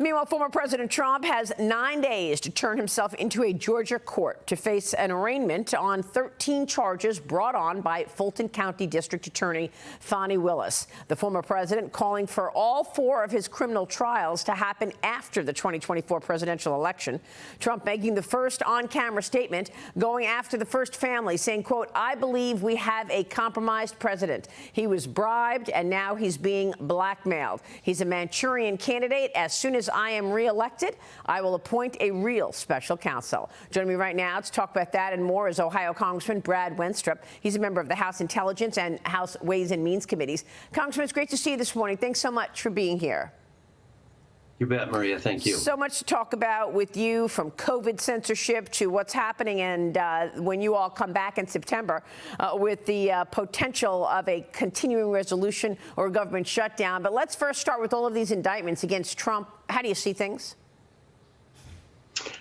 Meanwhile, former President Trump has 9 days to turn himself into a Georgia court to face an arraignment on 13 charges brought on by Fulton County District Attorney Fani Willis. The former president calling for all 4 of his criminal trials to happen after the 2024 presidential election. Trump making the first on-camera statement going after the first family, saying, quote, "I believe we have a compromised president. He was bribed and now he's being blackmailed. He's a Manchurian candidate. As soon as I am reelected, I will appoint a real special counsel." Joining me right now to talk about that and more is Ohio Congressman Brad Wenstrup. He's a member of the House Intelligence and House Ways and Means Committees. Congressman, it's great to see you this morning. Thanks so much for being here. You bet, Maria. Thank you. So much to talk about with you, from COVID censorship to what's happening, and when you all come back in September with the potential of a continuing resolution or a government shutdown. But let's first start with all of these indictments against Trump. How do you see things?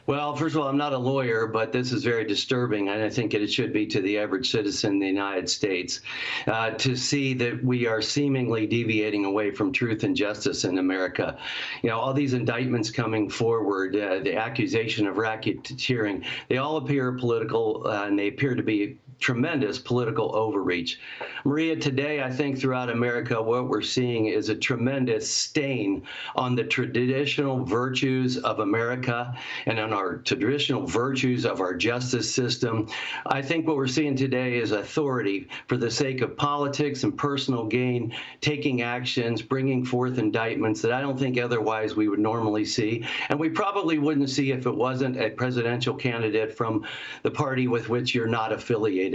Well, first of all, I'm not a lawyer, but this is very disturbing, and I think it should be to the average citizen in the United States, to see that we are seemingly deviating away from truth and justice in America. You know, all these indictments coming forward, the accusation of racketeering, they all appear political, and they appear to be tremendous political overreach. Maria, today, I think throughout America, what we're seeing is a tremendous stain on the traditional virtues of America and on our traditional virtues of our justice system. I think what we're seeing today is authority for the sake of politics and personal gain, taking actions, bringing forth indictments that I don't think otherwise we would normally see. And we probably wouldn't see if it wasn't a presidential candidate from the party with which you're not affiliated.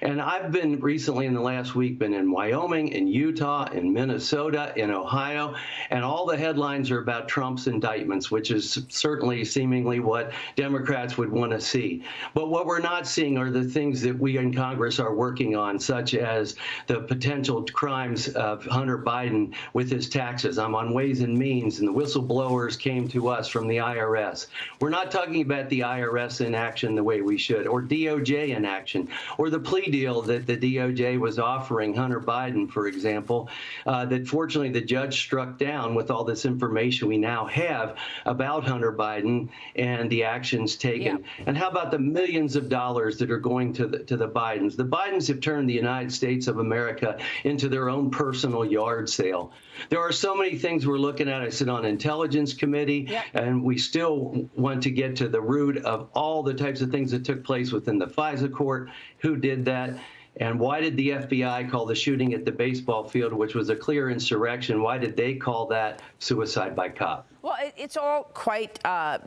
And I've been recently in the last week been in Wyoming, in Utah, in Minnesota, in Ohio, and all the headlines are about Trump's indictments, which is certainly seemingly what Democrats would want to see. But what we're not seeing are the things that we in Congress are working on, such as the potential crimes of Hunter Biden with his taxes. I'm on Ways and Means, and the whistleblowers came to us from the IRS. We're not talking about the IRS in action the way we should, or DOJ in action, or the plea deal that the DOJ was offering Hunter Biden, for example, that fortunately the judge struck down with all this information we now have about Hunter Biden and the actions taken. Yeah. And how about the millions of dollars that are going to the Bidens? The Bidens have turned the United States of America into their own personal yard sale. There are so many things we're looking at. I sit on Intelligence Committee, yeah, and we still want to get to the root of all the types of things that took place within the FISA court. Who did that? And why did the FBI call the shooting at the baseball field, which was a clear insurrection, why did they call that suicide by cop? Well, it's all quite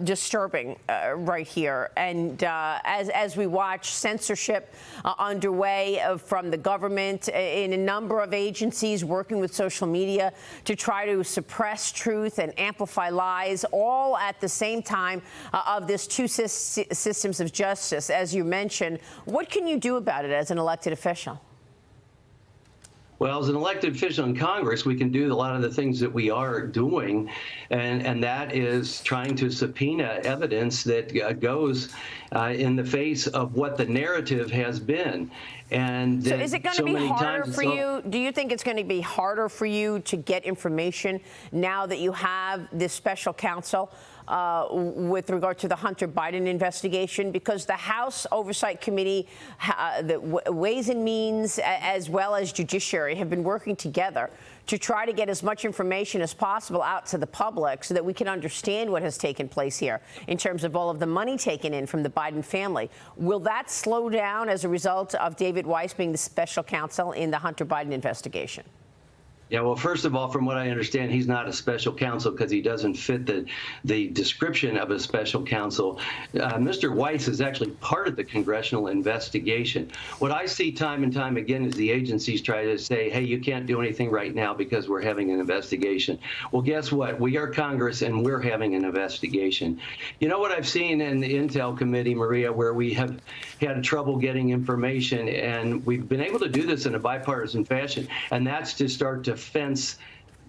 disturbing right here. And as we watch censorship underway from the government in a number of agencies working with social media to try to suppress truth and amplify lies, all at the same time of this two systems of justice, as you mentioned, what can you do about it as an elected official? Well, as an elected official in Congress, we can do a lot of the things that we are doing, and that is trying to subpoena evidence that goes in the face of what the narrative has been. And so is it going to be harder for you? Do you think it's going to be harder for you to get information now that you have this special counsel with regard to the Hunter Biden investigation? Because the House Oversight Committee, the Ways and Means, as well as Judiciary, have been working together to try to get as much information as possible out to the public so that we can understand what has taken place here in terms of all of the money taken in from the Biden family. Will that slow down as a result of David Weiss being the special counsel in the Hunter Biden investigation? Yeah, well, first of all, from what I understand, he's not a special counsel because he doesn't fit the description of a special counsel. Mr. Weiss is actually part of the congressional investigation. What I see time and time again is the agencies try to say, hey, you can't do anything right now because we're having an investigation. Well, guess what? We are Congress, and we're having an investigation. You know what I've seen in the Intel Committee, Maria, where we have had trouble getting information, and we've been able to do this in a bipartisan fashion, and that's to start to fence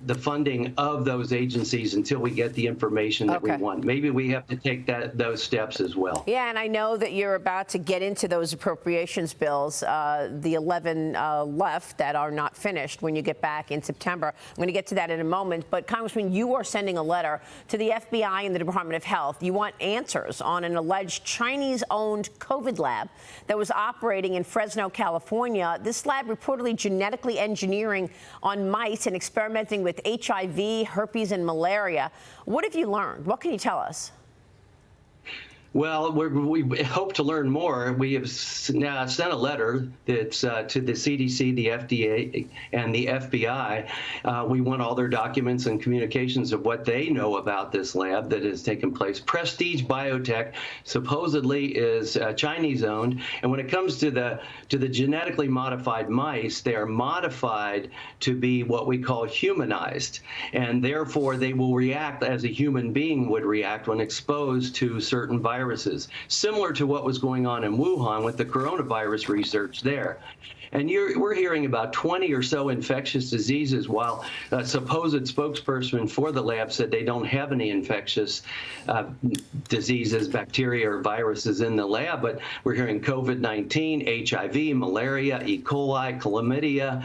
the funding of those agencies until we get the information that we want. Maybe we have to take those steps as well. Yeah, and I know that you're about to get into those appropriations bills, the 11 left that are not finished when you get back in September. I'm going to get to that in a moment. But, Congressman, you are sending a letter to the FBI and the Department of Health. You want answers on an alleged Chinese-owned COVID lab that was operating in Fresno, California. This lab reportedly genetically engineering on mice and experimenting with HIV, herpes, and malaria. What have you learned? What can you tell us? Well, we hope to learn more. We have now sent a letter that's to the CDC, the FDA, and the FBI. We want all their documents and communications of what they know about this lab that has taken place. Prestige Biotech supposedly is Chinese-owned, and when it comes to the genetically modified mice, they are modified to be what we call humanized, and therefore they will react as a human being would react when exposed to certain viruses, similar to what was going on in Wuhan with the coronavirus research there. And we're hearing about 20 or so infectious diseases, while a supposed spokesperson for the lab said they don't have any infectious diseases, bacteria, or viruses in the lab. But we're hearing COVID-19, HIV, malaria, E. coli, chlamydia.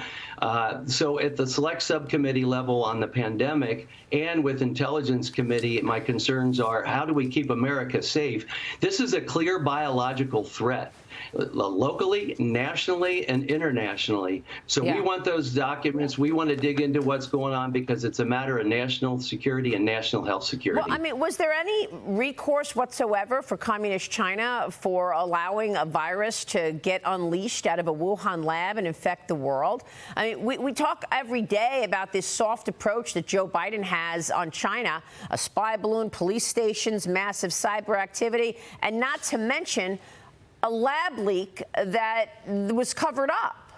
So at the select subcommittee level on the pandemic and with Intelligence Committee, my concerns are, how do we keep America safe? This is a clear biological threat, locally, nationally, and internationally. So we want those documents. We want to dig into what's going on because it's a matter of national security and national health security. Well, I mean, was there any recourse whatsoever for Communist China for allowing a virus to get unleashed out of a Wuhan lab and infect the world? I mean, we talk every day about this soft approach that Joe Biden has on China, a spy balloon, police stations, massive cyber activity, and not to mention a lab leak that was covered up.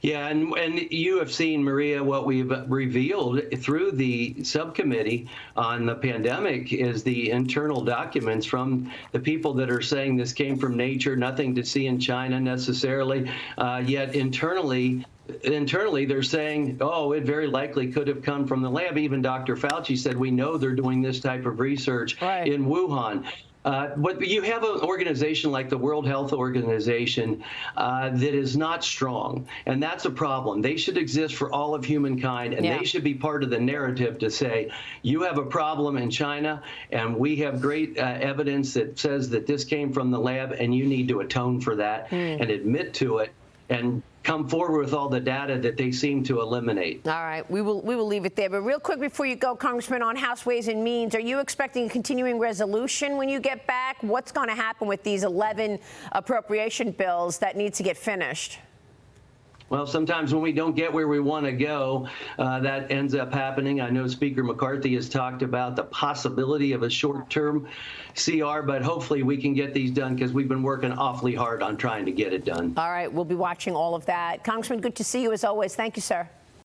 Yeah, and you have seen, Maria, what we've revealed through the subcommittee on the pandemic is the internal documents from the people that are saying this came from nature, nothing to see in China necessarily, yet internally they're saying, oh, it very likely could have come from the lab. Even Dr. Fauci said, we know they're doing this type of research in Wuhan. But you have an organization like the World Health Organization that is not strong, and that's a problem. They should exist for all of humankind, and they should be part of the narrative to say, you have a problem in China, and we have great evidence that says that this came from the lab, and you need to atone for that and admit to it and come forward with all the data that they seem to eliminate. All right, we will leave it there. But real quick before you go, Congressman, on House Ways and Means, are you expecting a continuing resolution when you get back? What's going to happen with these 11 appropriation bills that need to get finished? Well, sometimes when we don't get where we want to go, that ends up happening. I know Speaker McCarthy has talked about the possibility of a short-term CR, but hopefully we can get these done because we've been working awfully hard on trying to get it done. All right, we'll be watching all of that. Congressman, good to see you as always. Thank you, sir.